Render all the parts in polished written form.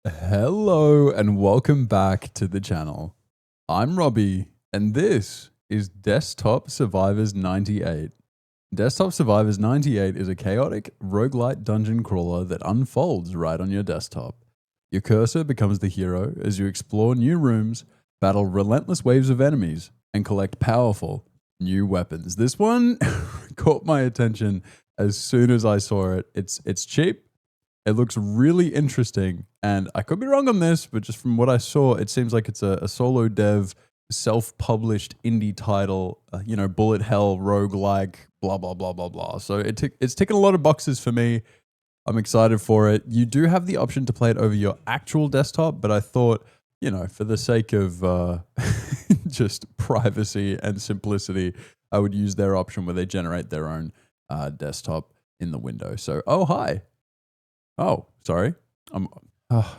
Hello and welcome back to the channel. I'm Robbie and this is Desktop Survivors 98. Desktop Survivors 98 is a chaotic roguelite dungeon crawler that unfolds right on your desktop. Your cursor becomes the hero as you explore new rooms, battle relentless waves of enemies, and collect powerful new weapons. This one caught my attention as soon as I saw it. It's cheap. It looks really interesting, and I could be wrong on this, but just from what I saw, it seems like it's a solo dev, self-published indie title, bullet hell, roguelike, blah, blah, blah, blah, blah. So it's ticking a lot of boxes for me. I'm excited for it. You do have the option to play it over your actual desktop, but I thought, for the sake of just privacy and simplicity, I would use their option where they generate their own desktop in the window. So, oh, hi. Oh, sorry.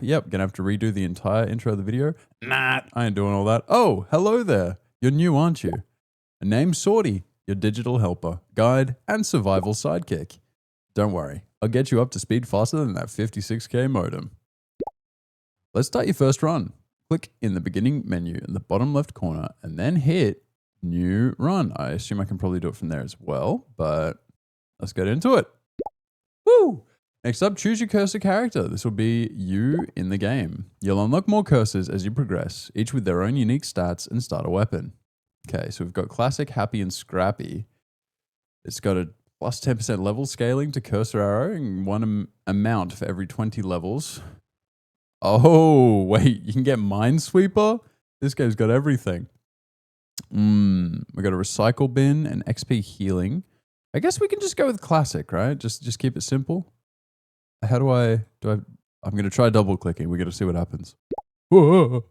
Yep, gonna have to redo the entire intro of the video. Nah, I ain't doing all that. Oh, hello there. You're new, aren't you? Name's Sorty, your digital helper, guide, and survival sidekick. Don't worry, I'll get you up to speed faster than that 56K modem. Let's start your first run. Click in the beginning menu in the bottom left corner and then hit new run. I assume I can probably do it from there as well, but let's get into it. Woo! Next up, choose your cursor character. This will be you in the game. You'll unlock more cursors as you progress, each with their own unique stats and starter weapon. Okay, so we've got Classic, Happy, and Scrappy. It's got a plus 10% level scaling to cursor arrow and one amount for every 20 levels. Oh, wait, you can get Minesweeper? This game's got everything. We've got a recycle bin and XP healing. I guess we can just go with Classic, right? Just keep it simple. How I'm going to try double clicking. We're going to see what happens. Whoa.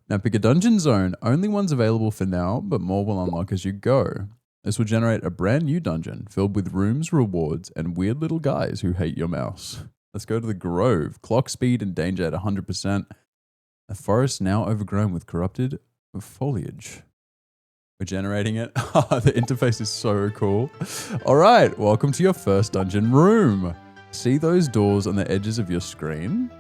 Now pick a dungeon zone. Only one's available for now, but more will unlock as you go. This will generate a brand new dungeon filled with rooms, rewards, and weird little guys who hate your mouse. Let's go to the Grove. Clock speed and danger at 100%. A forest now overgrown with corrupted foliage. We're generating it. The interface is so cool. All right, welcome to your first dungeon room. See those doors on the edges of your screen?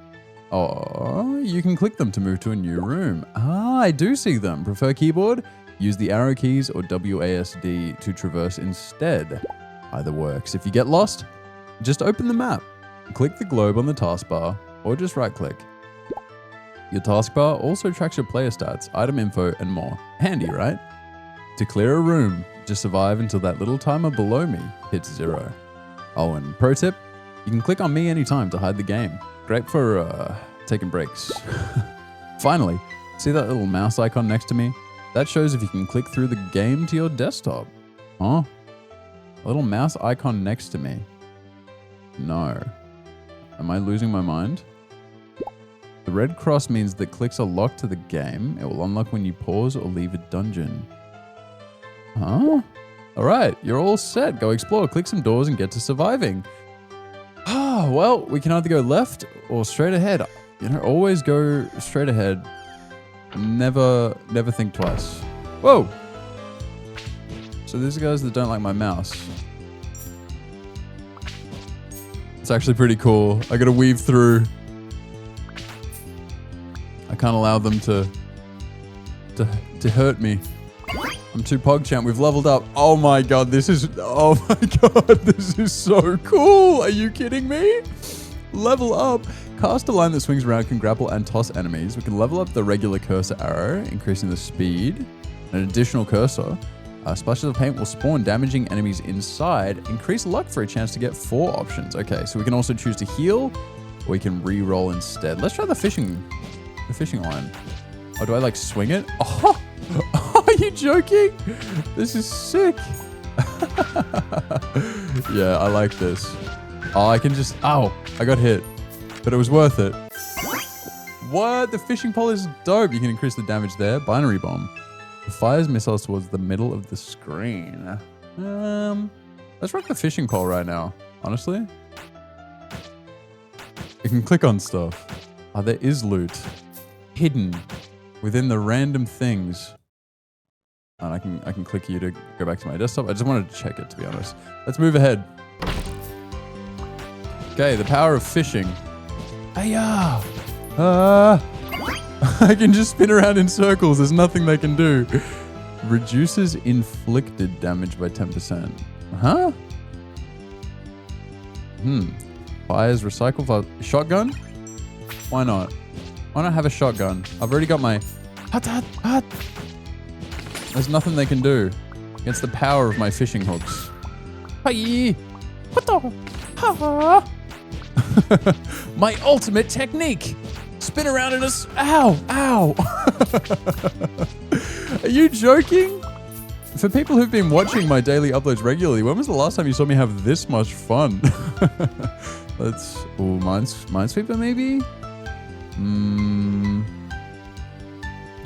Oh, you can click them to move to a new room. I do see them. Prefer keyboard? Use the arrow keys or WASD to traverse instead. Either works. If you get lost, just open the map. Click the globe on the taskbar or just right click. Your taskbar also tracks your player stats, item info, and more. Handy, right? To clear a room, just survive until that little timer below me hits 0. Oh, and pro tip, you can click on me anytime to hide the game. Great for taking breaks. Finally, see that little mouse icon next to me? That shows if you can click through the game to your desktop. Huh? A little mouse icon next to me. No. Am I losing my mind? The red cross means that clicks are locked to the game. It will unlock when you pause or leave a dungeon. Huh? All right, you're all set. Go explore, click some doors, and get to surviving. Well, we can either go left or straight ahead. Always go straight ahead. Never think twice. Whoa! So these are guys that don't like my mouse. It's actually pretty cool. I gotta weave through. I can't allow them to hurt me. I'm too PogChamp. We've leveled up. Oh my god, this is so cool. Are you kidding me? Level up. Cast a line that swings around can grapple and toss enemies. We can level up the regular cursor arrow, increasing the speed. An additional cursor. Splashes of paint will spawn damaging enemies inside. Increase luck for a chance to get 4 options. Okay, so we can also choose to heal, or we can re-roll instead. Let's try the fishing line. Oh, do I like swing it? Oh! Are you joking? This is sick. Yeah, I like this. Oh, I can just... Ow, I got hit. But it was worth it. What? The fishing pole is dope. You can increase the damage there. Binary bomb. It fires missiles towards the middle of the screen. Let's rock the fishing pole right now, honestly. You can click on stuff. Oh, there is loot. Hidden within the random things. And I can click here to go back to my desktop. I just wanted to check it, to be honest. Let's move ahead. Okay, the power of fishing. Hiya! I can just spin around in circles. There's nothing they can do. Reduces inflicted damage by 10%. Huh? Fires recycle shotgun? Why not? Why not have a shotgun? I've already got my hot. There's nothing they can do against the power of my fishing hooks. Hi. My ultimate technique. Spin around in a... Ow. Are you joking? For people who've been watching my daily uploads regularly, when was the last time you saw me have this much fun? Let's... Ooh, Minesweeper maybe?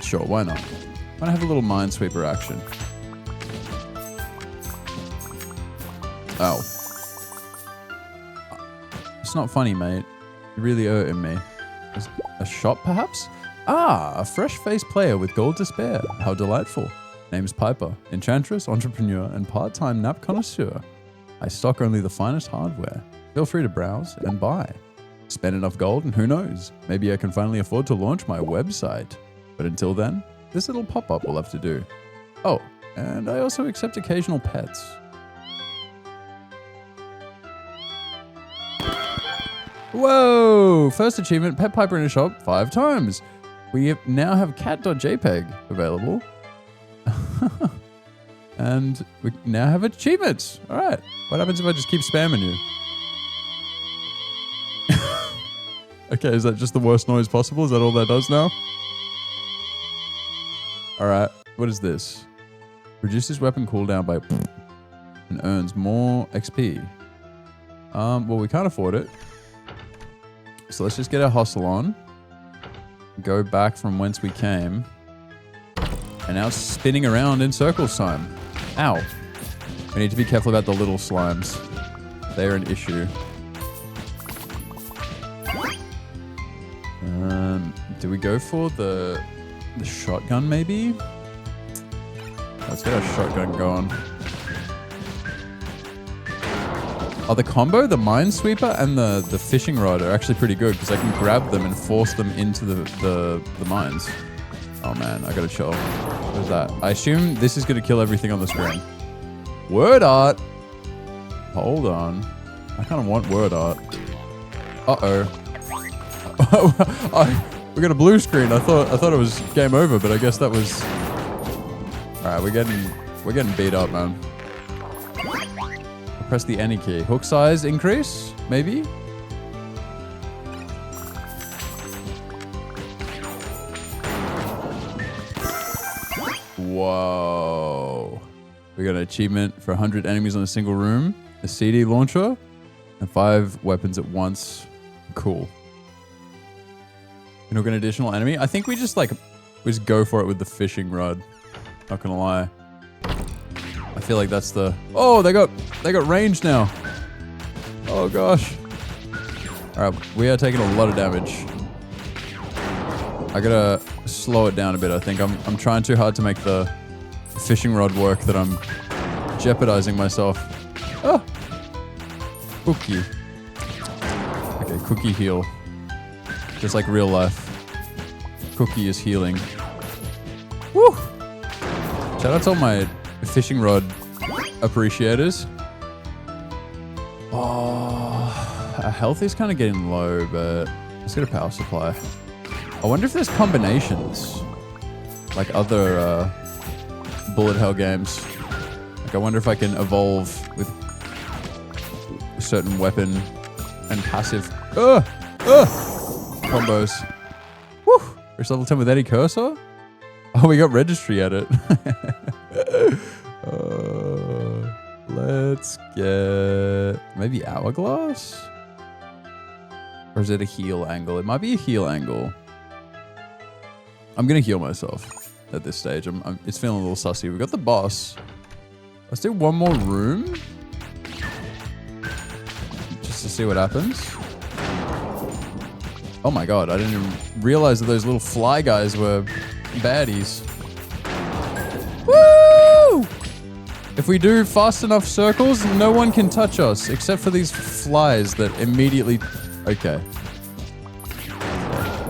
Sure, why not? Why not have a little Minesweeper action? Ow. It's not funny, mate. You're really hurting me. A shop, perhaps? Ah, a fresh-faced player with gold to spare. How delightful. Name's Piper, enchantress, entrepreneur, and part-time nap connoisseur. I stock only the finest hardware. Feel free to browse and buy. Spend enough gold and who knows, maybe I can finally afford to launch my website. But until then, this little pop-up will have to do. Oh, and I also accept occasional pets. Whoa! First achievement, Pet Piper in a shop 5 times. We now have cat.jpg available. And we now have achievements. All right. What happens if I just keep spamming you? Okay, is that just the worst noise possible? Is that all that does now? All right. What is this? Reduces weapon cooldown by and earns more XP. Well, we can't afford it. So let's just get our hustle on. Go back from whence we came. And now it's spinning around in circles time. Ow. We need to be careful about the little slimes. They're an issue. Do we go for the shotgun maybe? Let's get our shotgun going. Oh, the combo, the Minesweeper and the fishing rod are actually pretty good because I can grab them and force them into the mines. Oh man, I gotta chill. What is that? I assume this is gonna kill everything on the screen. Word art. Hold on. I kind of want word art. Uh-oh. We got a blue screen. I thought it was game over, but I guess that was... Alright, we're getting beat up, man. Press the any key. Hook size increase? Maybe? Whoa. We got an achievement for 100 enemies on a single room, a CD launcher, and 5 weapons at once. Cool. Can hook an additional enemy? I think we just go for it with the fishing rod. Not gonna lie. I feel like that's the... Oh, they got range now. Oh gosh. All right, we are taking a lot of damage. I gotta slow it down a bit. I think I'm trying too hard to make the fishing rod work that I'm jeopardizing myself. Oh, cookie. Okay, cookie heal. Just like real life. Cookie is healing. Woo! Shout out to all my fishing rod appreciators. Oh, our health is kind of getting low, but let's get a power supply. I wonder if there's combinations like other bullet hell games. Like I wonder if I can evolve with a certain weapon and passive combos. Woo! Reach level 10 with any cursor? Oh, we got registry at it. Let's get maybe hourglass? Or is it a heal angle? It might be a heal angle. I'm gonna heal myself at this stage. It's feeling a little sussy. We got the boss. Let's do one more room. Just to see what happens. Oh my god, I didn't even realize that those little fly guys were baddies. Woo! If we do fast enough circles, no one can touch us except for these flies that immediately... Okay.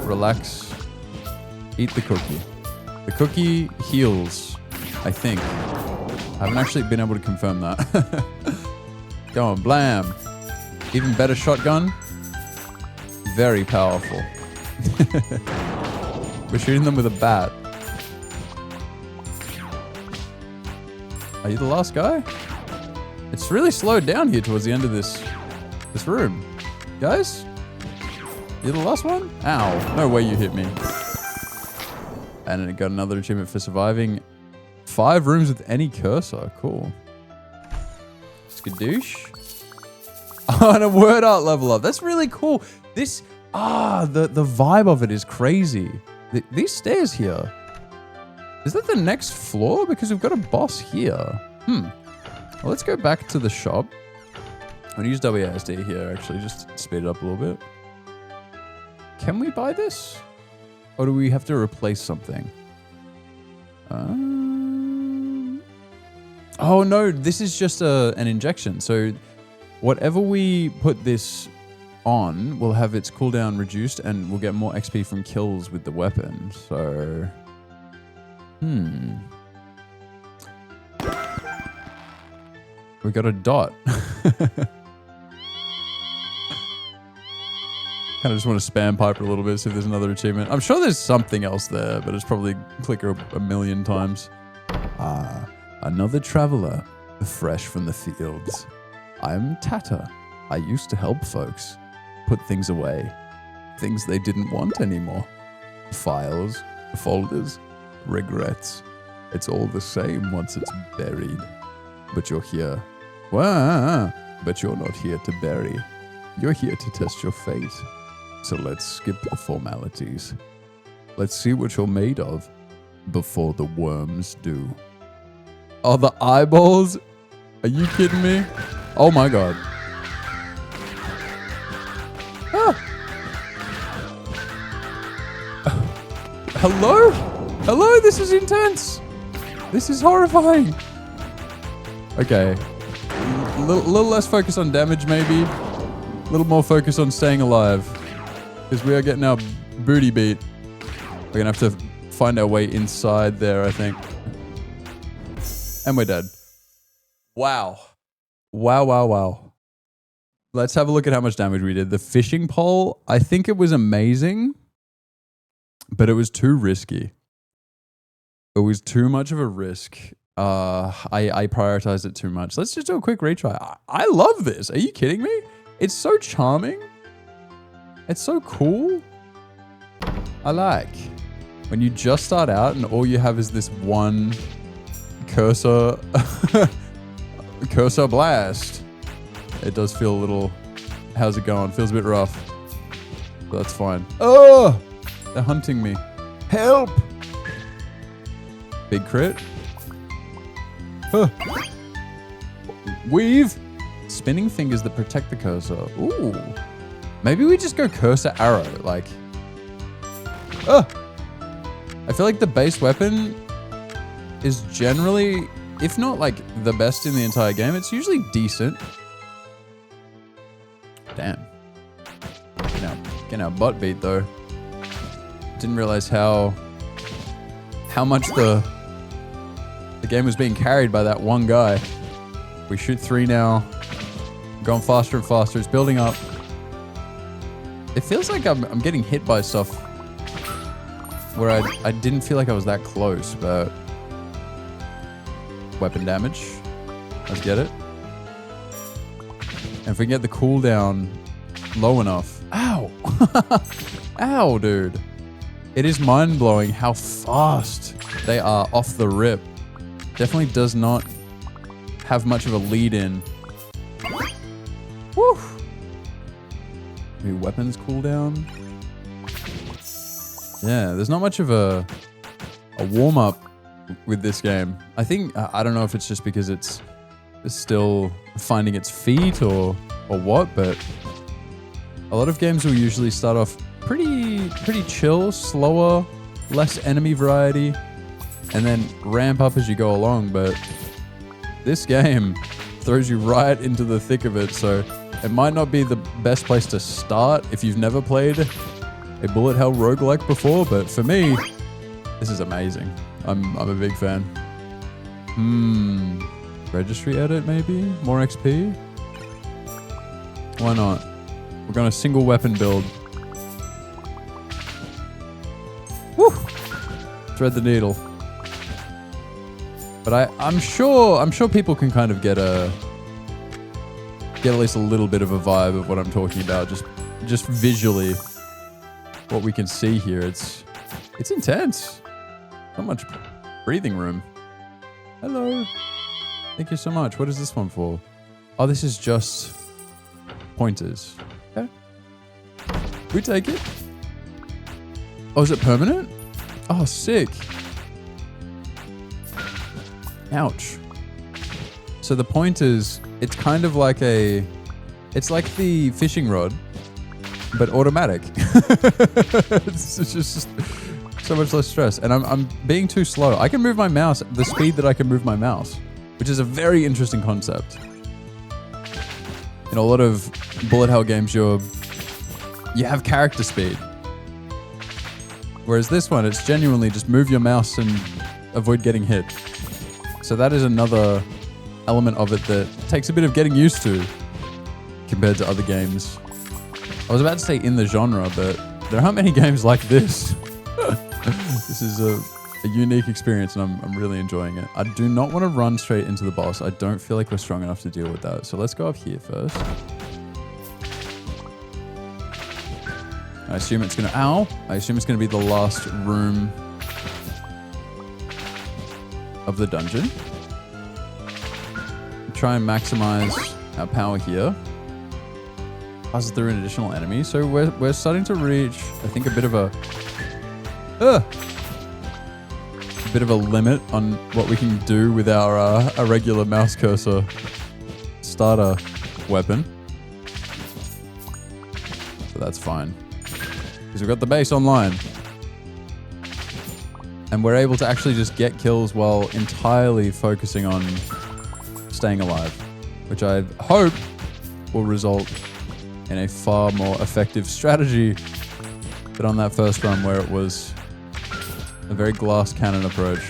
Relax. Eat the cookie. The cookie heals, I think. I haven't actually been able to confirm that. Go on, blam. Even better shotgun. Very powerful. We're shooting them with a bat. Are you the last guy? It's really slowed down here towards the end of this room. Guys? You're the last one? Ow. No way you hit me. And it got another achievement for surviving 5 rooms with any cursor. Cool. Skadoosh. Oh, and a word art level up. That's really cool. This, the vibe of it is crazy. These stairs here. Is that the next floor? Because we've got a boss here. Well, let's go back to the shop. I'm gonna use WASD here, actually, just to speed it up a little bit. Can we buy this? Or do we have to replace something? Oh no, this is just an injection. So whatever we put this on will have its cooldown reduced and we'll get more XP from kills with the weapon. So, we got a dot. Kind of just want to spam pipe a little bit, see if there's another achievement. I'm sure there's something else there, but it's probably click a million times. Another traveler, fresh from the fields. I'm Tata. I used to help folks put things away. Things they didn't want anymore. Files, folders, regrets. It's all the same once it's buried. But you're here. Wah, but you're not here to bury. You're here to test your fate. So let's skip the formalities. Let's see what you're made of before the worms do. Oh, the eyeballs? Are you kidding me? Oh my god. Hello? Hello? This is intense. This is horrifying. Okay. A little less focus on damage, maybe. A little more focus on staying alive. Because we are getting our booty beat. We're going to have to find our way inside there, I think. And we're dead. Wow. Wow. Let's have a look at how much damage we did. The fishing pole, I think it was amazing, but it was too risky. It was too much of a risk. I prioritized it too much. Let's just do a quick retry. I love this. Are you kidding me? It's so charming. It's so cool. I like when you just start out and all you have is this one cursor blast. It does feel a little, how's it going? Feels a bit rough, but that's fine. Oh, they're hunting me. Help. Big crit. Huh. Weave. Spinning fingers that protect the cursor. Ooh. Maybe we just go cursor arrow, like. I feel like the base weapon is generally, if not like the best in the entire game, it's usually decent. Damn. Getting our butt beat though. Didn't realize how much the game was being carried by that one guy. We shoot 3 now. Going faster and faster. It's building up. It feels like I'm getting hit by stuff where I didn't feel like I was that close, but weapon damage. Let's get it. And if we can get the cooldown low enough. Ow! Ow, dude. It is mind-blowing how fast they are off the rip. Definitely does not have much of a lead-in. Woo! Maybe weapons cooldown. Yeah, there's not much of a warm-up with this game. I think, I don't know if it's just because it's still finding its feet or what, but a lot of games will usually start off pretty chill, slower, less enemy variety, and then ramp up as you go along. But this game throws you right into the thick of it, so it might not be the best place to start if you've never played a bullet hell roguelike before, but for me, this is amazing. I'm a big fan. Registry edit maybe? More XP? Why not? We're going to single weapon build. Woo! Thread the needle. But I'm sure people can kind of get at least a little bit of a vibe of what I'm talking about. Just visually, what we can see here. It's intense. So much breathing room. Hello. Thank you so much. What is this one for? Oh, this is just pointers. Okay. We take it. Oh, is it permanent? Oh, sick. Ouch. So the pointers, it's kind of like it's like the fishing rod, but automatic. It's just so much less stress. And I'm being too slow. I can move my mouse the speed that I can move my mouse, which is a very interesting concept. In a lot of bullet hell games, you have character speed. Whereas this one, it's genuinely just move your mouse and avoid getting hit. So that is another element of it that takes a bit of getting used to compared to other games. I was about to say in the genre, but there aren't many games like this. This is a unique experience, and I'm really enjoying it. I do not want to run straight into the boss. I don't feel like we're strong enough to deal with that. So let's go up here first. I assume it's going to... Ow! I assume it's going to be the last room of the dungeon. Try and maximize our power here. Passes through an additional enemy. So we're starting to reach, I think, a bit of a limit on what we can do with our regular mouse cursor starter weapon. So that's fine. Because we've got the base online. And we're able to actually just get kills while entirely focusing on staying alive, which I hope will result in a far more effective strategy than on that first run where it was a very glass cannon approach.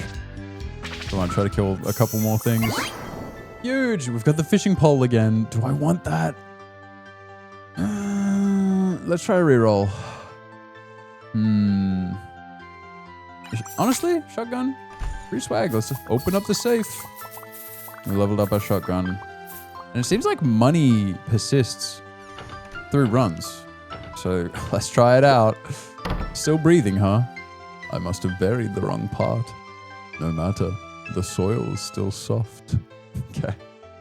Come on, try to kill a couple more things. Huge! We've got the fishing pole again. Do I want that? Let's try a reroll. Honestly, shotgun, pretty swag. Let's open up the safe. We leveled up our shotgun. And it seems like money persists through runs. So let's try it out. Still breathing, huh? I must have buried the wrong part. No matter, the soil is still soft. Okay.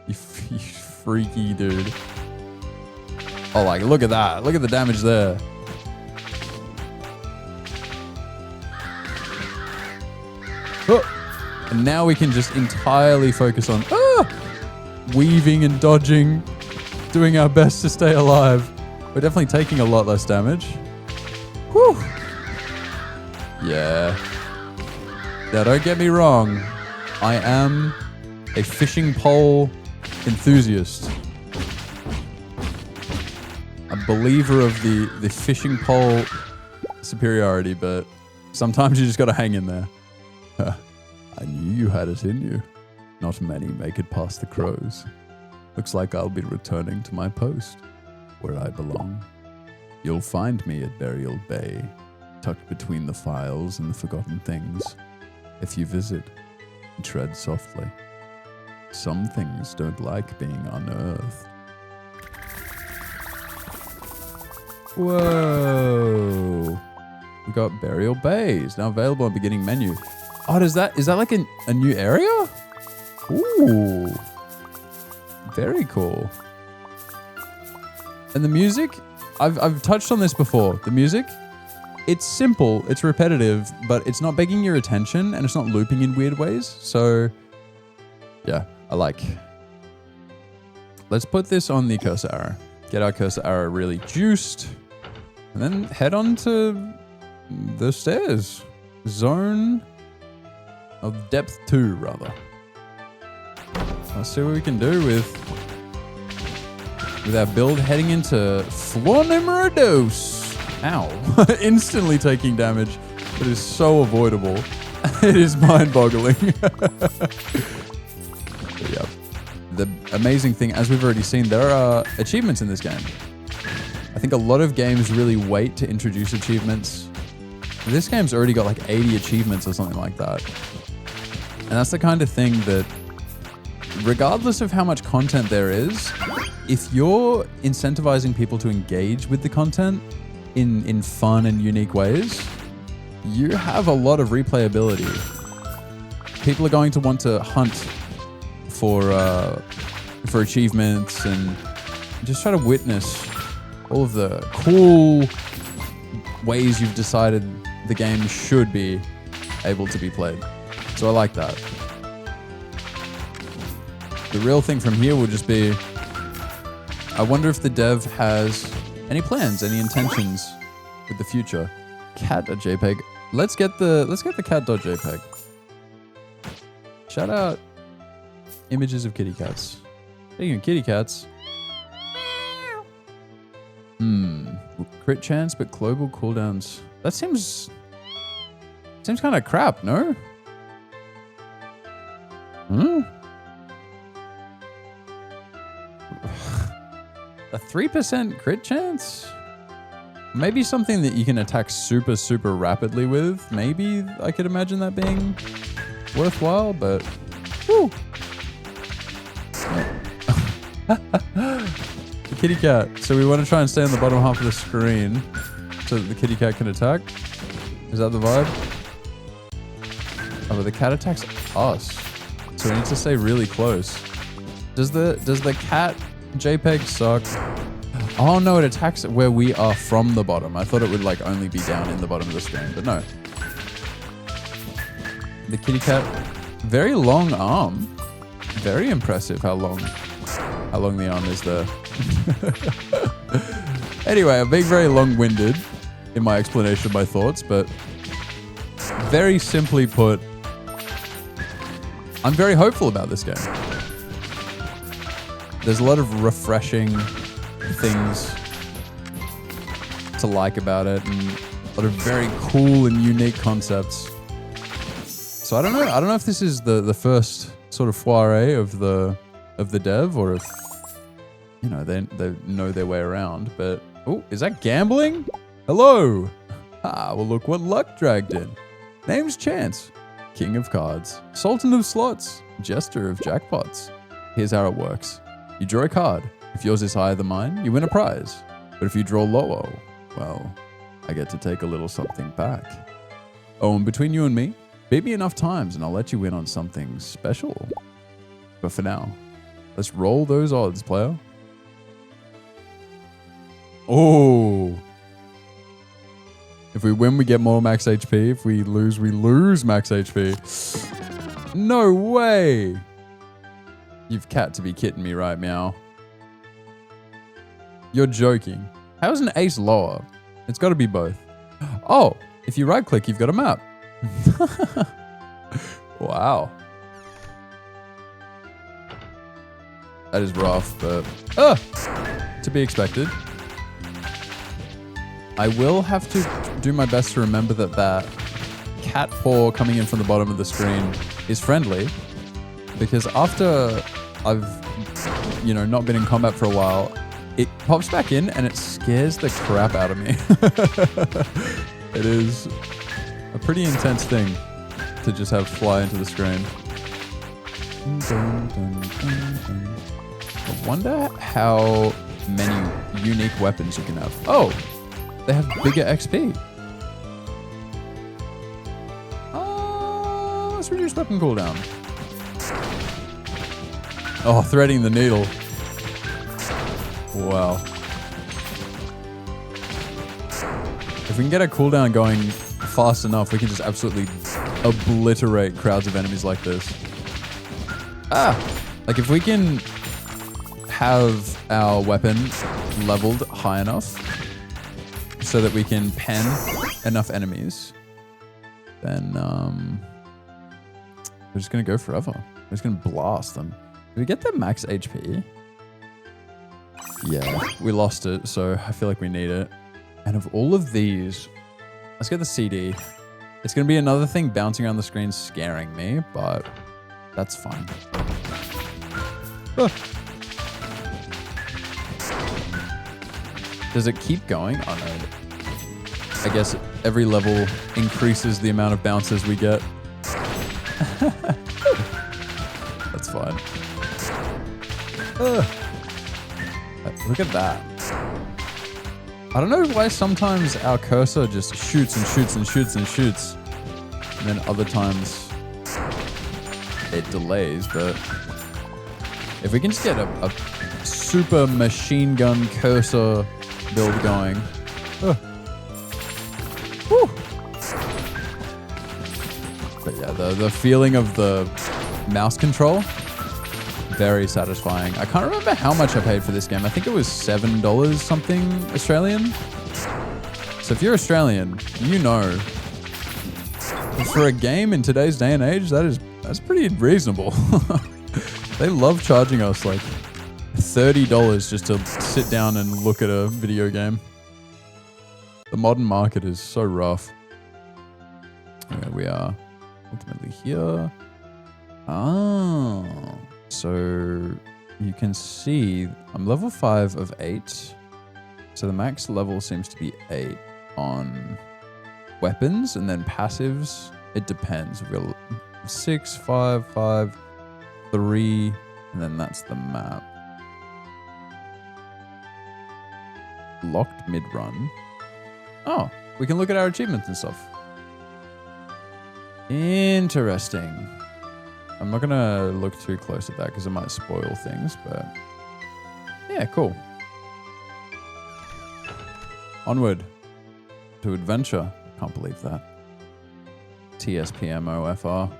You freaky dude. Oh, like, look at that. Look at the damage there. Oh. And now we can just entirely focus on weaving and dodging, doing our best to stay alive. We're definitely taking a lot less damage. Whew. Yeah. Now, don't get me wrong. I am a fishing pole enthusiast. A believer of the fishing pole superiority, but sometimes you just gotta hang in there. I knew you had it in you. Not many make it past the crows. Looks like I'll be returning to my post, where I belong. You'll find me at Burial Bay, tucked between the files and the forgotten things. If you visit, tread softly. Some things don't like being unearthed. Whoa. We got Burial Bay. It's now available on beginning menu. Oh, is that like a new area? Ooh. Very cool. And the music, I've touched on this before. The music, it's simple, it's repetitive, but it's not begging your attention and it's not looping in weird ways. So yeah, I like. Let's put this on the cursor arrow. Get our cursor arrow really juiced. And then head on to the stairs. Zone of depth 2, rather. Let's see what we can do with our build heading into floor numero dos. Ow. Instantly taking damage. It is so avoidable. It is mind-boggling. Yeah. The amazing thing, as we've already seen, there are achievements in this game. I think a lot of games really wait to introduce achievements. This game's already got like 80 achievements or something like that. And that's the kind of thing that, regardless of how much content there is, if you're incentivizing people to engage with the content in fun and unique ways, you have a lot of replayability. People are going to want to hunt for achievements and just try to witness all of the cool ways you've decided the game should be able to be played. So I like that. The real thing from here will just be, I wonder if the dev has any plans, any intentions with the future. Cat.jpg. Let's get the cat.jpg. Shout out images of kitty cats. Speaking of kitty cats. Crit chance, but global cooldowns. That seems kind of crap, no? A 3% crit chance? Maybe something that you can attack super, super rapidly with. Maybe I could imagine that being worthwhile, but whew. The kitty cat. So we want to try and stay on the bottom half of the screen so that the kitty cat can attack. Is that the vibe? Oh, but the cat attacks us. So we need to stay really close. Does the cat JPEG suck? Oh no, it attacks where we are from the bottom. I thought it would like only be down in the bottom of the screen, but no. The kitty cat, very long arm. Very impressive how long the arm is there. Anyway, I'm being very long-winded in my explanation of my thoughts, but very simply put, I'm very hopeful about this game. There's a lot of refreshing things to like about it, and a lot of very cool and unique concepts. So I don't know if this is the first sort of foray of the dev, or if they know their way around. But oh, is that gambling? Hello. Well, look what luck dragged in. Name's Chance, King of Cards, Sultan of Slots, Jester of Jackpots. Here's how it works. You draw a card. If yours is higher than mine, you win a prize. But if you draw lower, well, I get to take a little something back. Oh, and between you and me, beat me enough times and I'll let you win on something special. But for now, let's roll those odds, player. Oh. If we win, we get more max HP. If we lose max HP. No way. You've got to be kidding me, right, meow? You're joking. How's an ace lower? It's got to be both. Oh, if you right click, you've got a map. Wow. That is rough, but to be expected. I will have to do my best to remember that cat paw coming in from the bottom of the screen is friendly, because after I've not been in combat for a while, it pops back in and it scares the crap out of me. It is a pretty intense thing to just have fly into the screen. I wonder how many unique weapons you can have. Oh, they have bigger XP. Let's reduce weapon cooldown. Oh, threading the needle. Wow. If we can get a cooldown going fast enough, we can just absolutely obliterate crowds of enemies like this. Like if we can have our weapon leveled high enough so that we can pen enough enemies, then we're just gonna go forever. We're just gonna blast them. Did we get the max HP? Yeah, we lost it, so I feel like we need it. And of all of these, let's get the CD. It's going to be another thing bouncing around the screen scaring me, but that's fine. Ah. Does it keep going? Oh no. I guess every level increases the amount of bounces we get. That's fine. Look at that. I don't know why sometimes our cursor just shoots and shoots and shoots and shoots. And then other times it delays, but if we can just get a super machine gun cursor build going. Woo. But yeah, the feeling of the mouse control, very satisfying. I can't remember how much I paid for this game. I think it was $7 something Australian. So if you're Australian, you know, for a game in today's day and age, that's pretty reasonable. They love charging us like $30 just to sit down and look at a video game. The modern market is so rough. Here we are ultimately here. Oh, so you can see I'm level 5 of 8. So the max level seems to be 8 on weapons, and then passives, it depends. We've got 6, 5, 5, 3, and then that's the map. Locked mid-run. Oh, we can look at our achievements and stuff. Interesting. I'm not gonna look too close at that because it might spoil things, but yeah, cool. Onward to adventure. Can't believe that. TSPMOFR.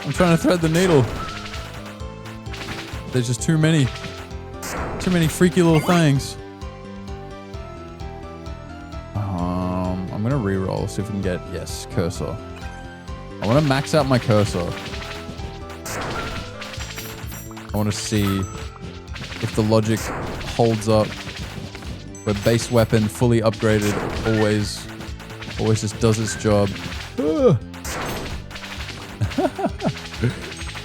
I'm trying to thread the needle. There's just too many freaky little things. I'm gonna reroll, see if we can get, yes, cursor. I want to max out my cursor. I want to see if the logic holds up. Where base weapon fully upgraded always just does its job.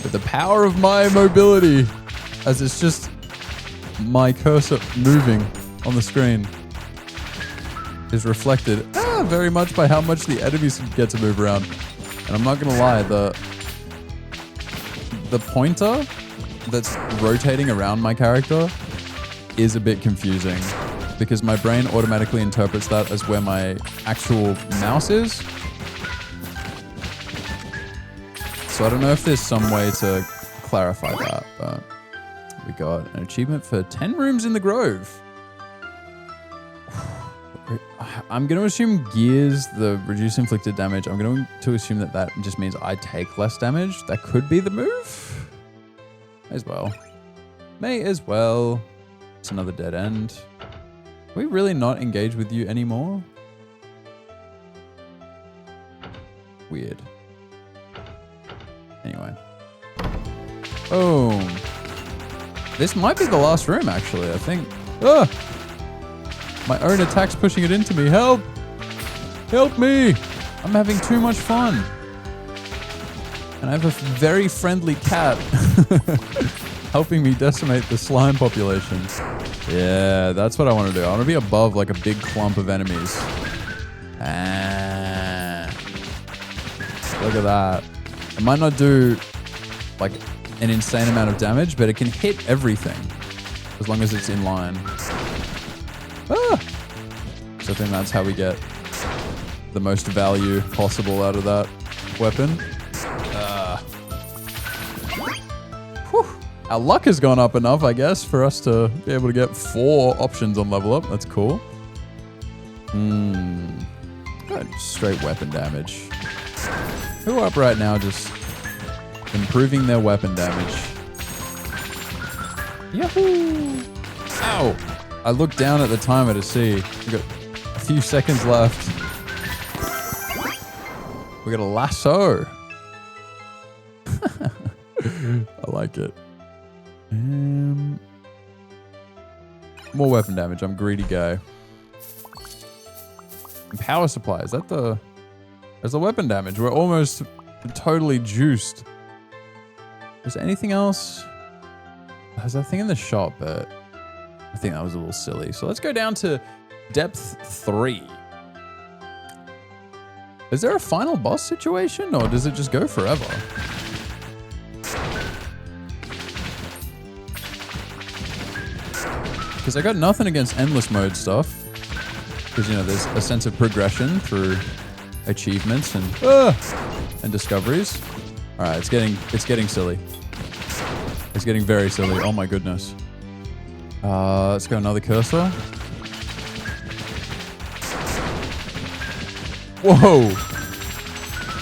With the power of my mobility, as it's just my cursor moving on the screen, is reflected very much by how much the enemies get to move around. And I'm not gonna lie, the pointer that's rotating around my character is a bit confusing because my brain automatically interprets that as where my actual mouse is. So I don't know if there's some way to clarify that, but we got an achievement for 10 rooms in the Grove. I'm going to assume gears, the reduce inflicted damage. I'm going to assume that just means I take less damage. That could be the move. May as well. May as well. It's another dead end. Can we really not engage with you anymore? Weird. Anyway. Boom. This might be the last room, actually, I think. Ah! My own attack's pushing it into me. Help! Help me! I'm having too much fun. And I have a very friendly cat helping me decimate the slime population. Yeah, that's what I want to do. I want to be above like a big clump of enemies. Look at that. It might not do like an insane amount of damage, but it can hit everything as long as it's in line. So I think that's how we get the most value possible out of that weapon. Our luck has gone up enough, I guess, for us to be able to get 4 options on level up. That's cool. Got straight weapon damage. Who up right now just improving their weapon damage? Yahoo! Ow! I looked down at the timer to see. We got a few seconds left. We got a lasso. I like it. More weapon damage. I'm a greedy guy. And power supply. Is that the... There's the weapon damage. We're almost totally juiced. Is there anything else? There's that thing in the shop, but I think that was a little silly. So let's go down to depth 3. Is there a final boss situation, or does it just go forever? Because I got nothing against endless mode stuff. Because, you know, there's a sense of progression through achievements and discoveries. All right, it's getting silly. It's getting very silly. Oh my goodness. Let's go another cursor. Whoa!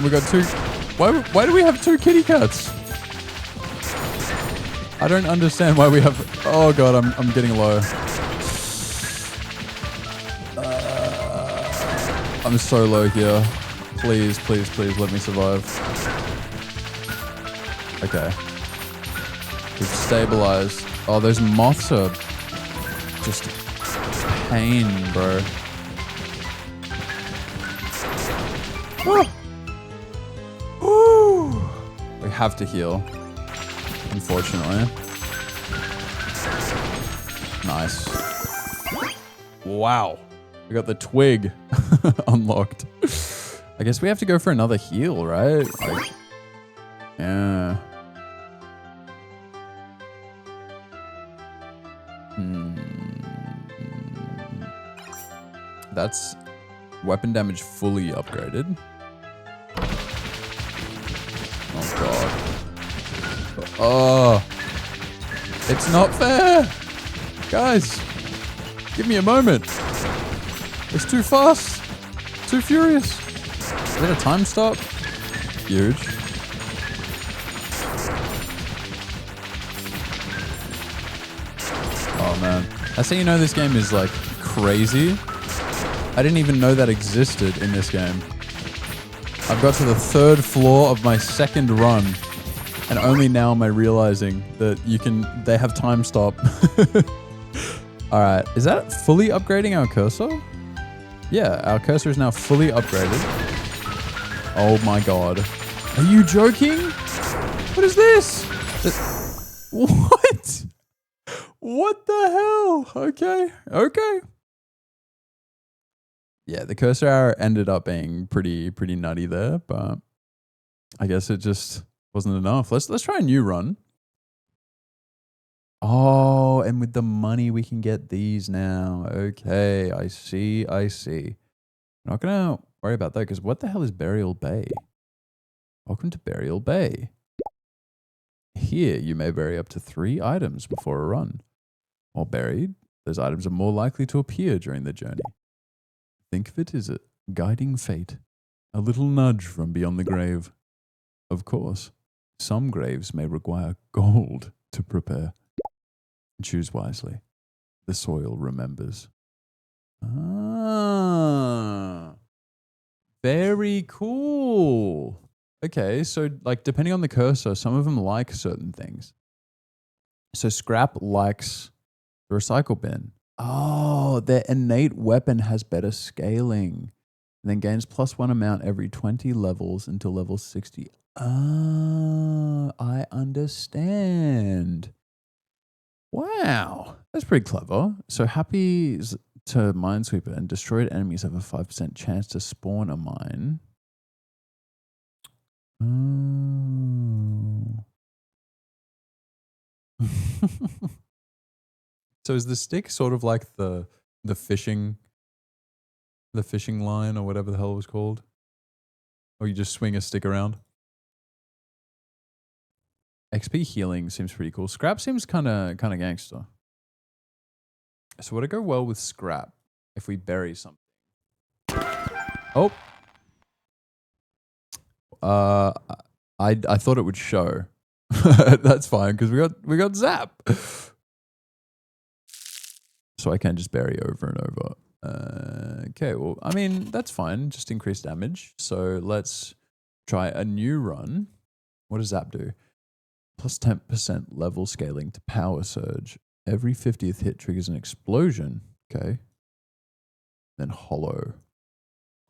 We got two. Why do we have 2 kitty cats? I don't understand why we have. Oh god, I'm getting low. I'm so low here. Please, please, please let me survive. Okay. We've stabilized. Oh, those moths are just pain, bro. Ooh. We have to heal, unfortunately. Nice. Wow. We got the twig unlocked. I guess we have to go for another heal, right? Like, yeah. That's weapon damage fully upgraded. Oh god. Oh. It's not fair. Guys, give me a moment. It's too fast. Too furious. Is that a time stop? Huge. Oh man. That's how you know this game is like crazy. I didn't even know that existed in this game. I've got to the 3rd floor of my 2nd run, and only now am I realizing that they have time stop. All right, is that fully upgrading our cursor? Yeah, our cursor is now fully upgraded. Oh my god. Are you joking? What is this? What? What the hell? Okay, okay. Yeah, the cursor arrow ended up being pretty nutty there, but I guess it just wasn't enough. Let's try a new run. Oh, and with the money we can get these now. Okay, I see. I'm not gonna worry about that because what the hell is Burial Bay? Welcome to Burial Bay. Here you may bury up to 3 items before a run. While buried, those items are more likely to appear during the journey. Think of it as a guiding fate, a little nudge from beyond the grave. Of course, some graves may require gold to prepare. Choose wisely. The soil remembers. Ah, very cool. Okay, so like depending on the cursor, some of them like certain things. So scrap likes the recycle bin. Oh, their innate weapon has better scaling. And then gains +1 amount every 20 levels until level 60. Ah, I understand. Wow, that's pretty clever. So happy to Minesweeper and destroyed enemies have a 5% chance to spawn a mine. Oh. So is the stick sort of like the fishing line or whatever the hell it was called? Or you just swing a stick around? XP healing seems pretty cool. Scrap seems kind of gangster. So would it go well with scrap if we bury something? Oh. I thought it would show. That's fine because we got zap. So I can just bury over and over. Okay, well, I mean, that's fine. Just increase damage. So let's try a new run. What does zap do? Plus 10% level scaling to power surge. Every 50th hit triggers an explosion. Okay. Then hollow.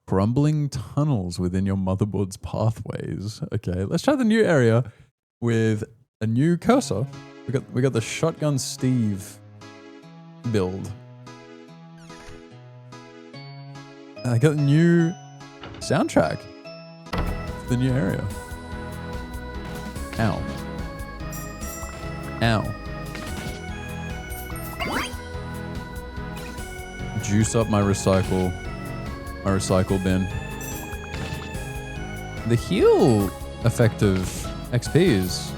Crumbling tunnels within your motherboard's pathways. Okay, let's try the new area with a new cursor. We got the Shotgun Steve build. And I got a new soundtrack for the new area. Ow. Ow. Juice up my recycle bin. The heal effect of XP is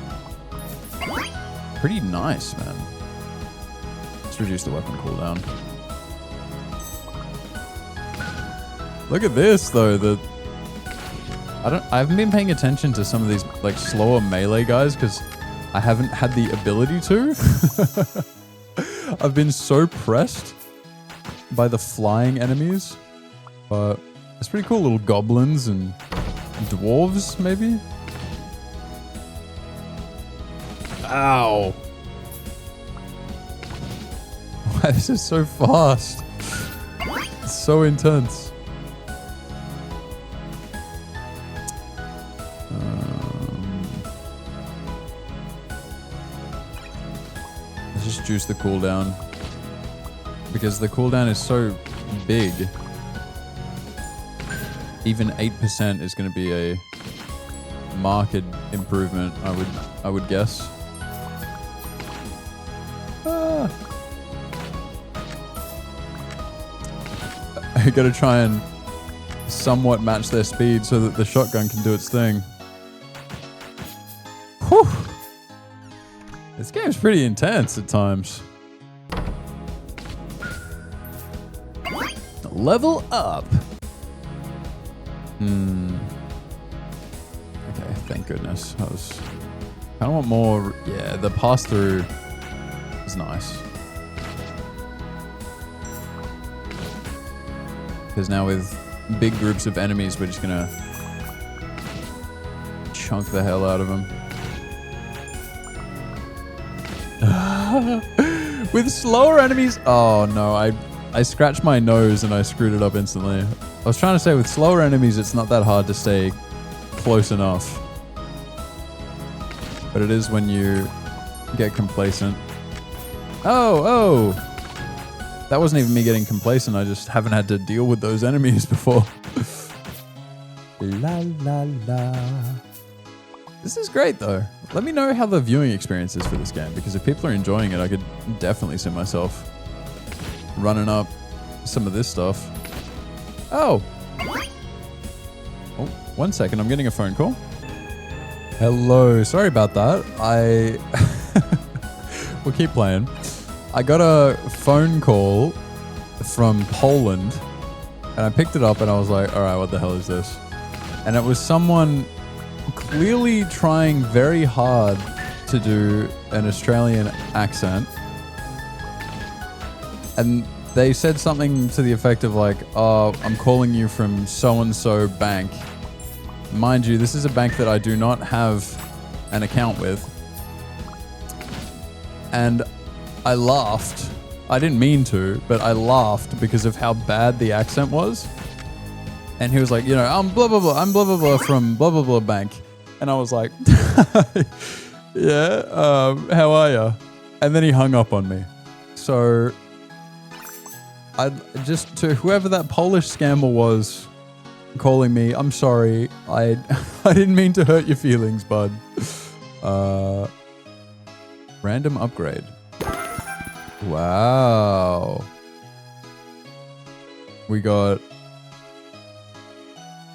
pretty nice, man. Let's reduce the weapon cooldown. Look at this though. I haven't been paying attention to some of these like slower melee guys because I haven't had the ability to. I've been so pressed by the flying enemies, but it's pretty cool. Little goblins and dwarves, maybe. Ow! Why this is so fast? It's so intense. Let's just juice the cooldown because the cooldown is so big. Even 8% is going to be a marked improvement, I would guess. I gotta try and somewhat match their speed so that the shotgun can do its thing. Whew. This game's pretty intense at times. Level up. Okay, thank goodness. I kind of want more. Yeah, the pass through is nice. Because now with big groups of enemies, we're just gonna chunk the hell out of them. With slower enemies, oh no, I scratched my nose and I screwed it up instantly. I was trying to say with slower enemies, it's not that hard to stay close enough. But it is when you get complacent. Oh! That wasn't even me getting complacent. I just haven't had to deal with those enemies before. La la la. This is great though. Let me know how the viewing experience is for this game, because if people are enjoying it, I could definitely see myself running up some of this stuff. Oh, 1 second. I'm getting a phone call. Hello. Sorry about that. We'll keep playing. I got a phone call from Poland and I picked it up and I was like, all right, what the hell is this? And it was someone clearly trying very hard to do an Australian accent. And they said something to the effect of like, oh, I'm calling you from so-and-so bank. Mind you, this is a bank that I do not have an account with. And I laughed. I didn't mean to, but I laughed because of how bad the accent was. And he was like, you know, I'm blah, blah, blah. I'm blah, blah, blah from blah, blah, blah bank. And I was like, yeah, how are you? And then he hung up on me. So I just, to whoever that Polish scammer was calling me, I'm sorry. I didn't mean to hurt your feelings, bud. Random upgrade. Wow. We got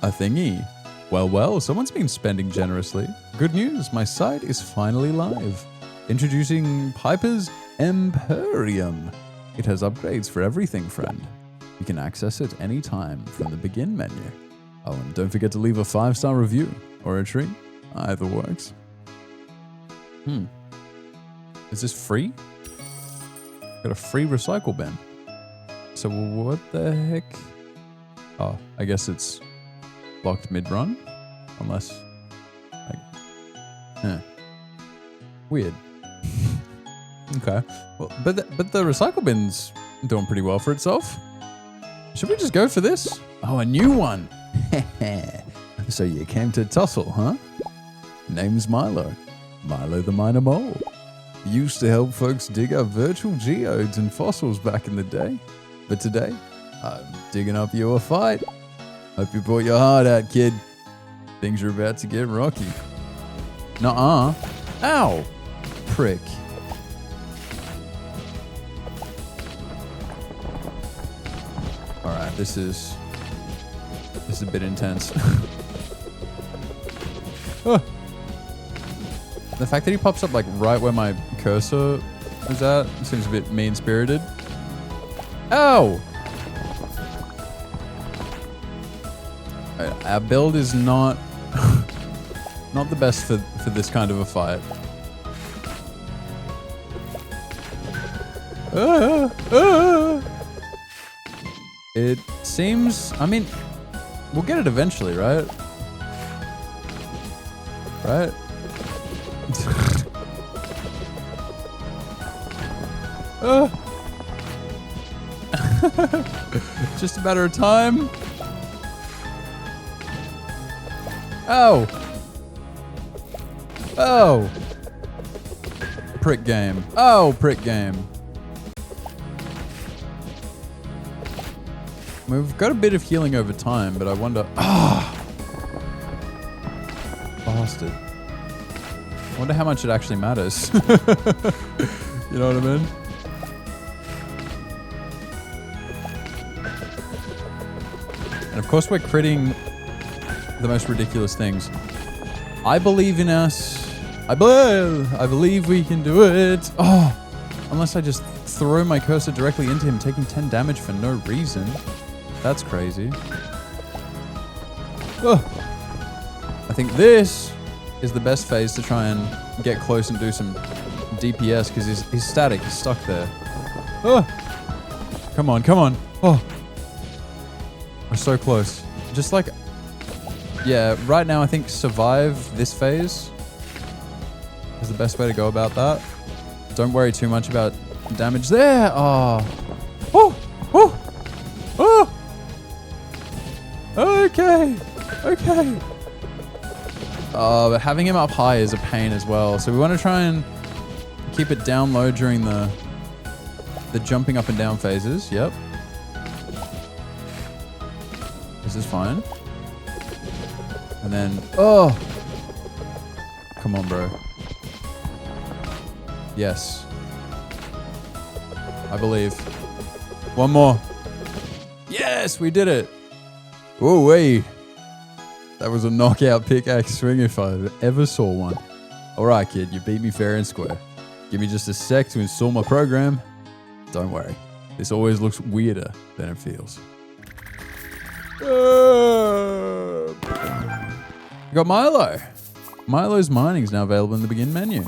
a thingy. Well, someone's been spending generously. Good news, my site is finally live. Introducing Piper's Emporium. It has upgrades for everything, friend. You can access it anytime from the begin menu. Oh, and don't forget to leave a 5-star review or a treat. Either works. Is this free? Got a free recycle bin. So what the heck? Oh, I guess it's blocked mid-run. Unless, like, Weird. Okay. Well, but the recycle bin's doing pretty well for itself. Should we just go for this? Oh, a new one. So you came to tussle, huh? Name's Milo. Milo the Minor Mole. Used to help folks dig up virtual geodes and fossils back in the day. But today, I'm digging up you a fight. Hope you brought your heart out, kid. Things are about to get rocky. Nuh-uh. Ow! Prick. Alright, this is a bit intense. Oh. The fact that he pops up like right where my cursor is at seems a bit mean-spirited. Ow! Our build is not not the best for this kind of a fight. It seems, I mean, we'll get it eventually, right? Right? Just a matter of time. Oh. Oh. Prick game. Oh, prick game. We've got a bit of healing over time, but I wonder... Ah! Bastard. I wonder how much it actually matters. You know what I mean? And of course we're critting the most ridiculous things. I believe in us. I believe we can do it. Oh, unless I just throw my cursor directly into him, taking 10 damage for no reason. That's crazy. Oh. I think this is the best phase to try and get close and do some DPS because he's static. He's stuck there. Oh. Come on, come on. Oh. We're so close. Just like... Yeah, right now I think survive this phase is the best way to go about that. Don't worry too much about damage there. Oh. Oh. Oh. Oh. Okay. Okay. But having him up high is a pain as well. So we want to try and keep it down low during the jumping up and down phases. Yep. This is fine. And then, oh! Come on, bro. Yes. I believe. One more. Yes, we did it. Oh, wait. That was a knockout pickaxe swing if I ever saw one. All right, kid, you beat me fair and square. Give me just a sec to install my program. Don't worry. This always looks weirder than it feels. We got Milo. Milo's mining is now available in the begin menu.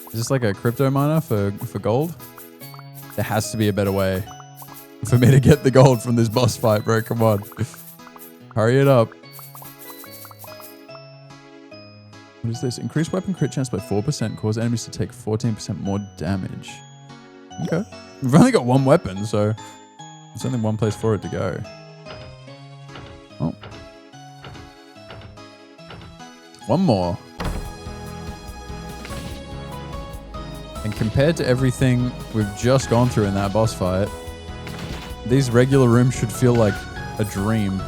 Is this like a crypto miner for gold? There has to be a better way for me to get the gold from this boss fight, bro. Come on. Hurry it up. What is this? Increase weapon crit chance by 4%. Cause enemies to take 14% more damage. Okay. We've only got one weapon, so there's only one place for it to go. Oh. One more. And compared to everything we've just gone through in that boss fight, these regular rooms should feel like a dream.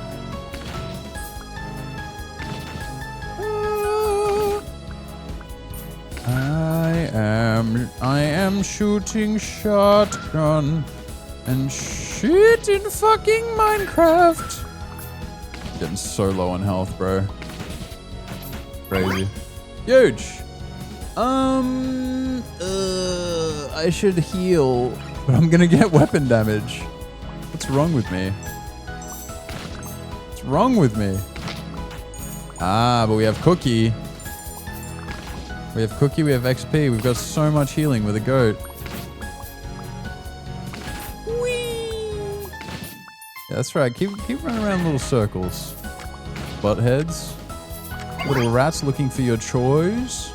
I am shooting shotgun and shit in fucking Minecraft. Getting so low on health, bro. Crazy. Huge. I should heal, but I'm gonna get weapon damage. What's wrong with me? What's wrong with me? Ah, but we have Cookie. We have Cookie, we have XP. We've got so much healing with a goat. Whee! Yeah, that's right. Keep running around little circles. Buttheads. Little rats looking for your choice.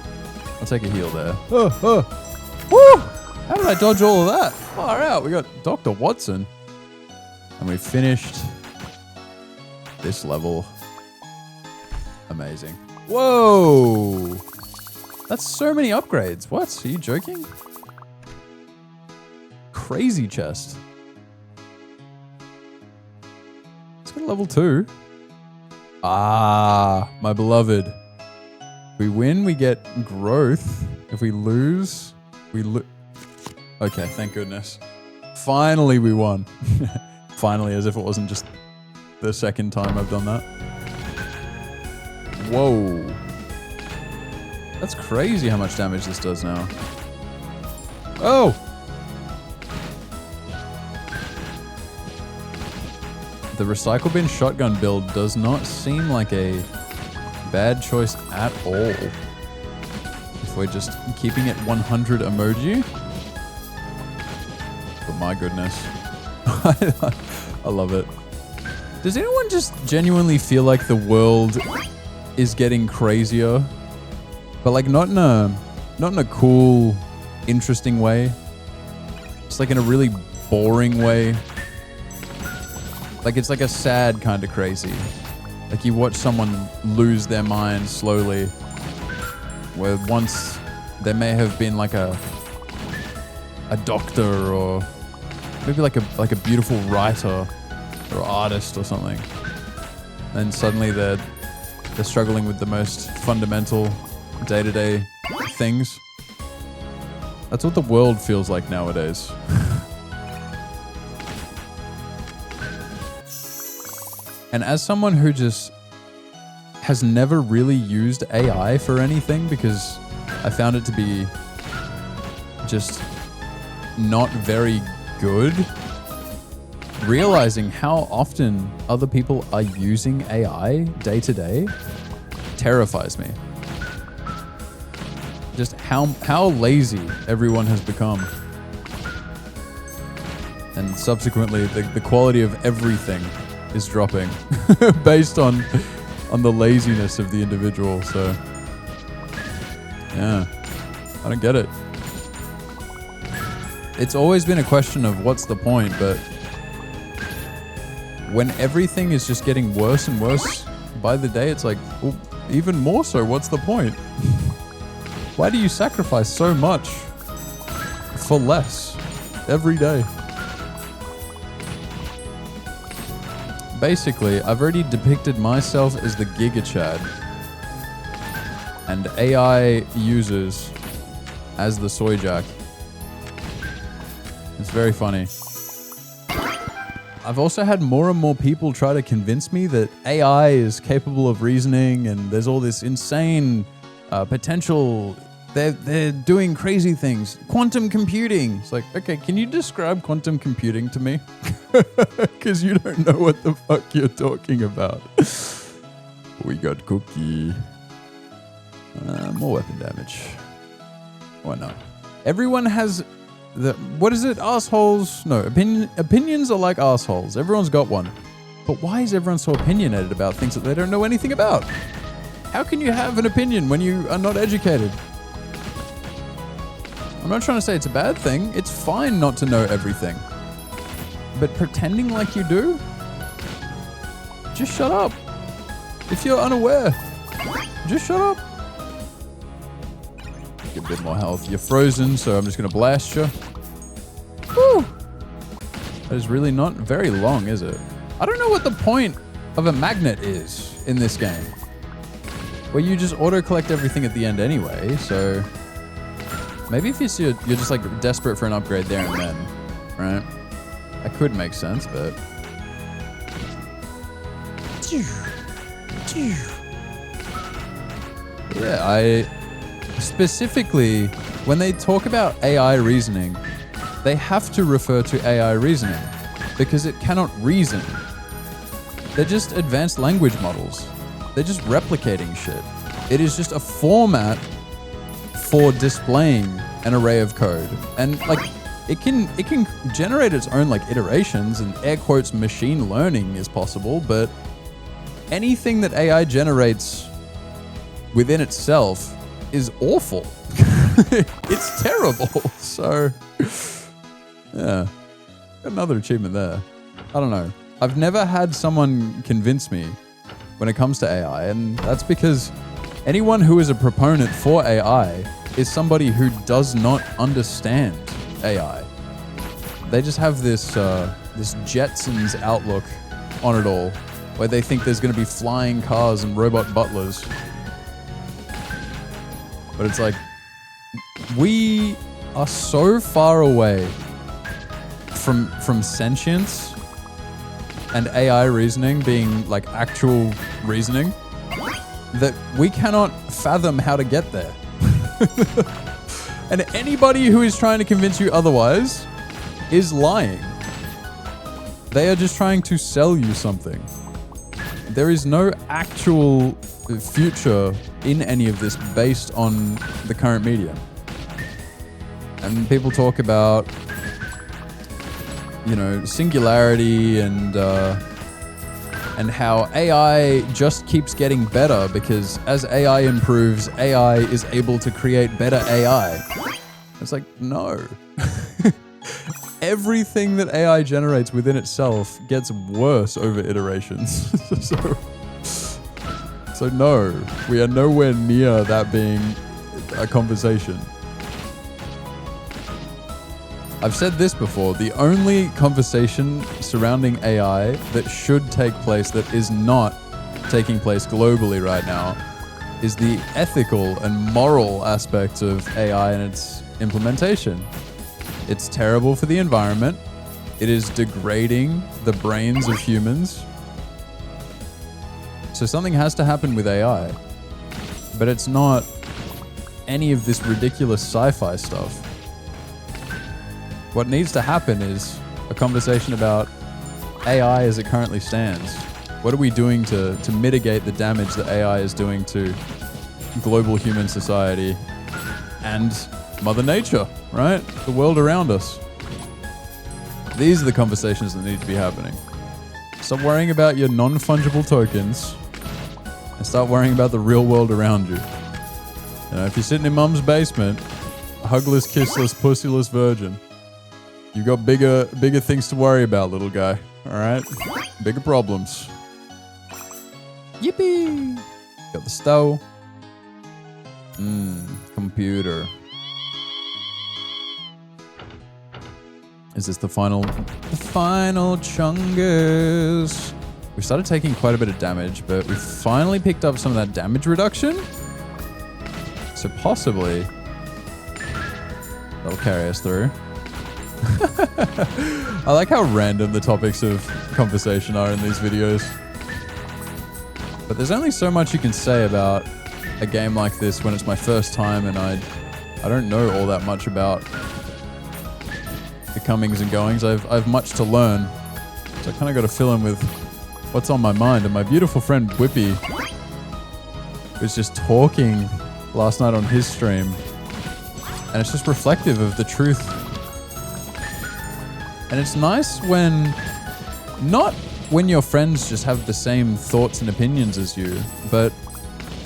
I'll take a heal there. Woo! How did I dodge all of that? Far out. We got Dr. Watson. And we finished this level. Amazing. Whoa! That's so many upgrades. What? Are you joking? Crazy chest. Let's go to level 2. Ah, my beloved. If we win, we get growth. If we lose, we lose. Okay, thank goodness. Finally, we won. Finally, as if it wasn't just the second time I've done that. Whoa. That's crazy how much damage this does now. Oh! The recycle bin shotgun build does not seem like a bad choice at all. If we're just keeping it 100 emoji. But my goodness. I love it. Does anyone just genuinely feel like the world is getting crazier? But like not in a cool, interesting way. It's like in a really boring way. Like it's like a sad kind of crazy. Like you watch someone lose their mind slowly. Where once there may have been like a doctor or maybe like a beautiful writer or artist or something. And suddenly they're struggling with the most fundamental day-to-day things. That's what the world feels like nowadays. And as someone who just has never really used AI for anything because I found it to be just not very good, realizing how often other people are using AI day to day terrifies me. Just how lazy everyone has become. And subsequently, the quality of everything is dropping based on the laziness of the individual. So, yeah, I don't get it. It's always been a question of what's the point, but when everything is just getting worse and worse by the day, it's like, well, even more so, what's the point? Why do you sacrifice so much for less every day? Basically, I've already depicted myself as the Giga Chad and AI users as the Soy Jack. It's very funny. I've also had more and more people try to convince me that AI is capable of reasoning and there's all this insane potential. They're doing crazy things. Quantum computing. It's like, okay, can you describe quantum computing to me? Because you don't know what the fuck you're talking about. We got Cookie. More weapon damage. Why not? Everyone has what is it? Assholes? No, opinions are like assholes. Everyone's got one. But why is everyone so opinionated about things that they don't know anything about? How can you have an opinion when you are not educated? I'm not trying to say it's a bad thing. It's fine not to know everything. But pretending like you do? Just shut up. If you're unaware, just shut up. Get a bit more health. You're frozen, so I'm just going to blast you. Woo! That is really not very long, is it? I don't know what the point of a magnet is in this game. Where you just auto-collect everything at the end anyway, so... Maybe if you're just like desperate for an upgrade there and then, right? That could make sense, but... Yeah, I... Specifically, when they talk about AI reasoning, they have to refer to AI reasoning because it cannot reason. They're just advanced language models. They're just replicating shit. It is just a format for displaying an array of code. And like it can generate its own like iterations and air quotes machine learning is possible, but anything that AI generates within itself is awful. It's terrible. So, yeah, got another achievement there. I don't know. I've never had someone convince me when it comes to AI, and that's because anyone who is a proponent for AI is somebody who does not understand AI. They just have this this Jetsons outlook on it all, where they think there's going to be flying cars and robot butlers. But it's like, we are so far away from sentience and AI reasoning being like actual reasoning that we cannot fathom how to get there. And anybody who is trying to convince you otherwise is lying. They are just trying to sell you something. There is no actual future in any of this based on the current medium. And people talk about, you know, singularity and how AI just keeps getting better because as AI improves, AI is able to create better AI. It's like, no. Everything that AI generates within itself gets worse over iterations. So no, we are nowhere near that being a conversation. I've said this before, the only conversation surrounding AI that should take place that is not taking place globally right now is the ethical and moral aspects of AI and its implementation. It's terrible for the environment. It is degrading the brains of humans. So something has to happen with AI, but it's not any of this ridiculous sci-fi stuff. What needs to happen is a conversation about AI as it currently stands. What are we doing to mitigate the damage that AI is doing to global human society and Mother Nature, right? The world around us. These are the conversations that need to be happening. Stop worrying about your non-fungible tokens and start worrying about the real world around you. You know, if you're sitting in mum's basement, hugless, kissless, pussyless virgin, you've got bigger things to worry about, little guy. All right? Bigger problems. Yippee! Got the stove. Computer. Is this the final chungus? We started taking quite a bit of damage, but we finally picked up some of that damage reduction. So possibly that'll carry us through. I like how random the topics of conversation are in these videos. But there's only so much you can say about a game like this when it's my first time and I don't know all that much about the comings and goings. I've much to learn. So I kind of got to fill in with what's on my mind. And my beautiful friend Whippy was just talking last night on his stream. And it's just reflective of the truth. And it's nice when, not when your friends just have the same thoughts and opinions as you, but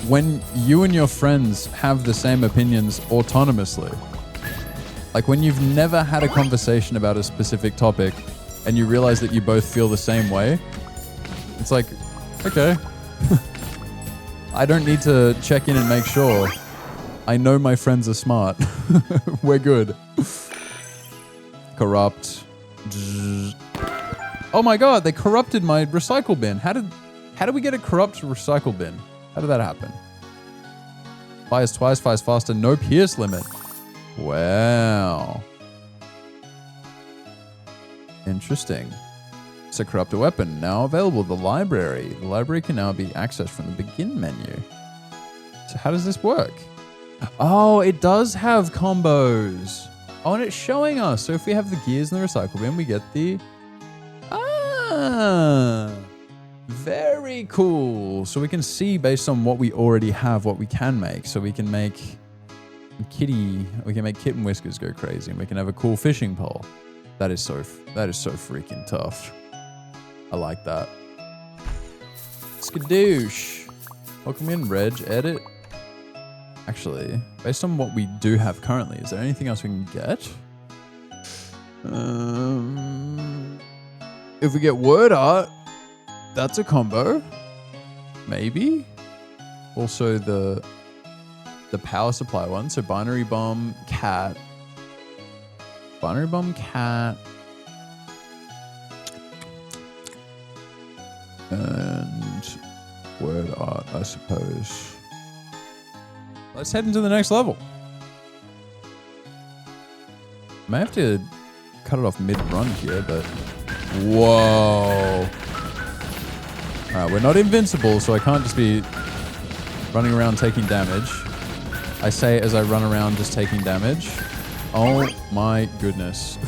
when you and your friends have the same opinions autonomously. Like when you've never had a conversation about a specific topic and you realize that you both feel the same way, it's like, okay. I don't need to check in and make sure. I know my friends are smart. We're good. Corrupt. Oh my god, they corrupted my recycle bin. How did we get a corrupt recycle bin? How did that happen? Fires twice, fires faster, no pierce limit. Wow. Interesting. It's a corrupted weapon now available. The library. The library can now be accessed from the begin menu. So how does this work? Oh, it does have combos. Oh, and it's showing us. So if we have the gears in the recycle bin, we get the... Ah, very cool. So we can see based on what we already have, what we can make. So we can make kitten whiskers go crazy, and we can have a cool fishing pole. That is so freaking tough. I like that. Skadoosh. Welcome in, Reg. Edit. Actually, based on what we do have currently, is there anything else we can get? If we get word art, that's a combo. Maybe. Also the power supply one. So binary bomb, cat. Binary bomb, cat. And word art, I suppose. Let's head into the next level. May have to cut it off mid-run here, but... Whoa. Alright, we're not invincible, so I can't just be running around taking damage. I say as I run around just taking damage. Oh my goodness.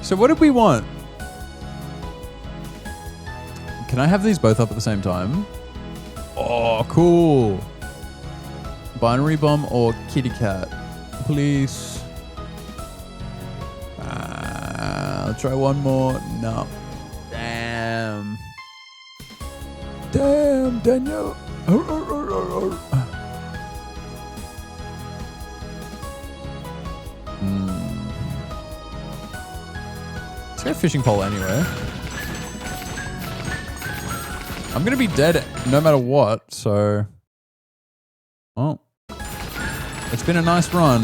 So what did we want? Can I have these both up at the same time? Oh, cool. Binary bomb or kitty cat? Please. I'll try one more. No. Damn. Damn, Daniel. Let's go fishing pole anyway. I'm going to be dead no matter what, so... Oh. It's been a nice run.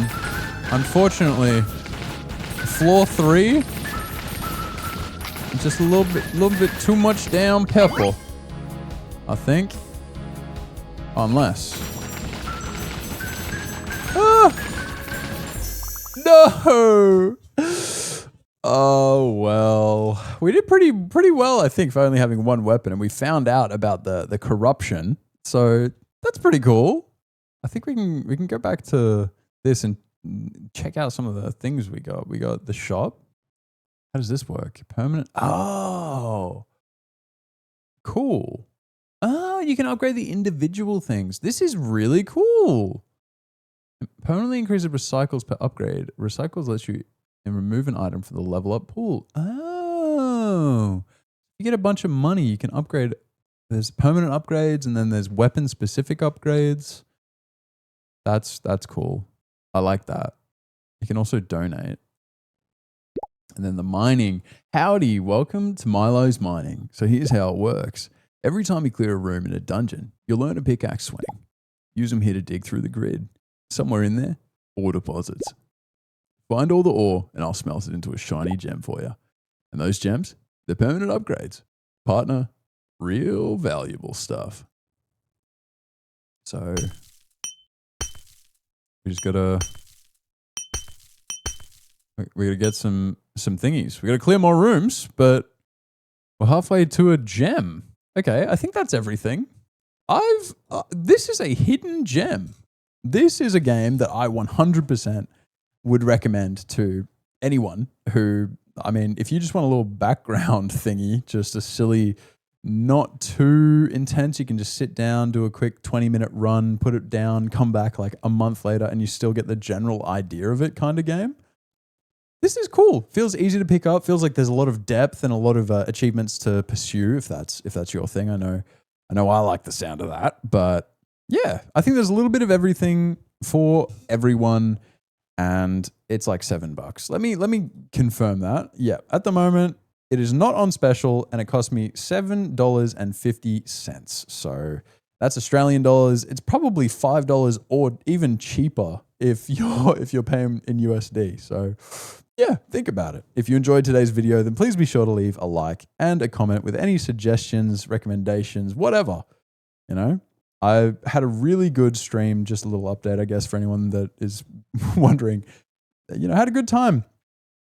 Unfortunately, floor 3, just a little bit too much down purple, I think. Unless. Ah! No! Oh, well. We did pretty well, I think, for only having one weapon, and we found out about the corruption. So that's pretty cool. I think we can go back to this and check out some of the things we got. We got the shop. How does this work? Permanent. Oh, cool. Oh, you can upgrade the individual things. This is really cool. Permanently increases recycles per upgrade. Recycles lets you remove an item from the level up pool. Oh, you get a bunch of money. You can upgrade. There's permanent upgrades and then there's weapon specific upgrades. That's cool. I like that. You can also donate. And then the mining. Howdy, welcome to Milo's Mining. So here's how it works. Every time you clear a room in a dungeon, you'll learn a pickaxe swing. Use them here to dig through the grid. Somewhere in there, ore deposits. Find all the ore and I'll smelt it into a shiny gem for you. And those gems, they're permanent upgrades. Partner, real valuable stuff. So... we just gotta get some thingies. We gotta clear more rooms, but we're halfway to a gem. Okay, I think that's everything. This is a hidden gem. This is a game that I 100% would recommend to anyone who, I mean, if you just want a little background thingy, just a silly, not too intense, you can just sit down, do a quick 20-minute run, put it down, come back like a month later, and you still get the general idea of it kind of game. This is cool. Feels easy to pick up. Feels like there's a lot of depth and a lot of achievements to pursue if that's your thing. I know I like the sound of that, but yeah, I think there's a little bit of everything for everyone, and it's like $7. Let me confirm that. Yeah, at the moment, it is not on special, and it cost me $7.50. So that's Australian dollars. It's probably $5 or even cheaper if you're paying in USD. So yeah, think about it. If you enjoyed today's video, then please be sure to leave a like and a comment with any suggestions, recommendations, whatever. You know, I had a really good stream. Just a little update, I guess, for anyone that is wondering. You know, had a good time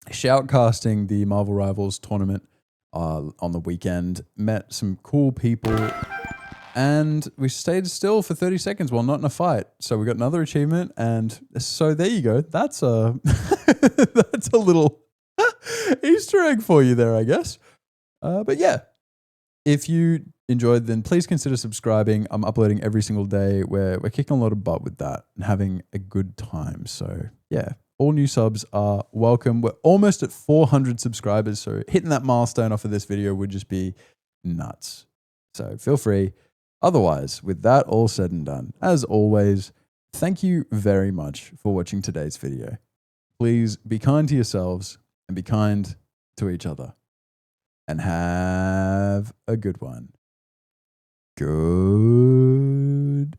shoutcasting the Marvel Rivals tournament on the weekend. Met some cool people, and we stayed still for 30 seconds while not in a fight. So we got another achievement, and so there you go. That's a that's a little Easter egg for you there, I guess. But yeah, if you enjoyed, then please consider subscribing. I'm uploading every single day. We're kicking a lot of butt with that and having a good time. So yeah, all new subs are welcome. We're almost at 400 subscribers, so hitting that milestone off of this video would just be nuts. So feel free. Otherwise, with that all said and done, as always, Thank you very much for watching today's video. Please be kind to yourselves and be kind to each other. And have a good one. Goodbye.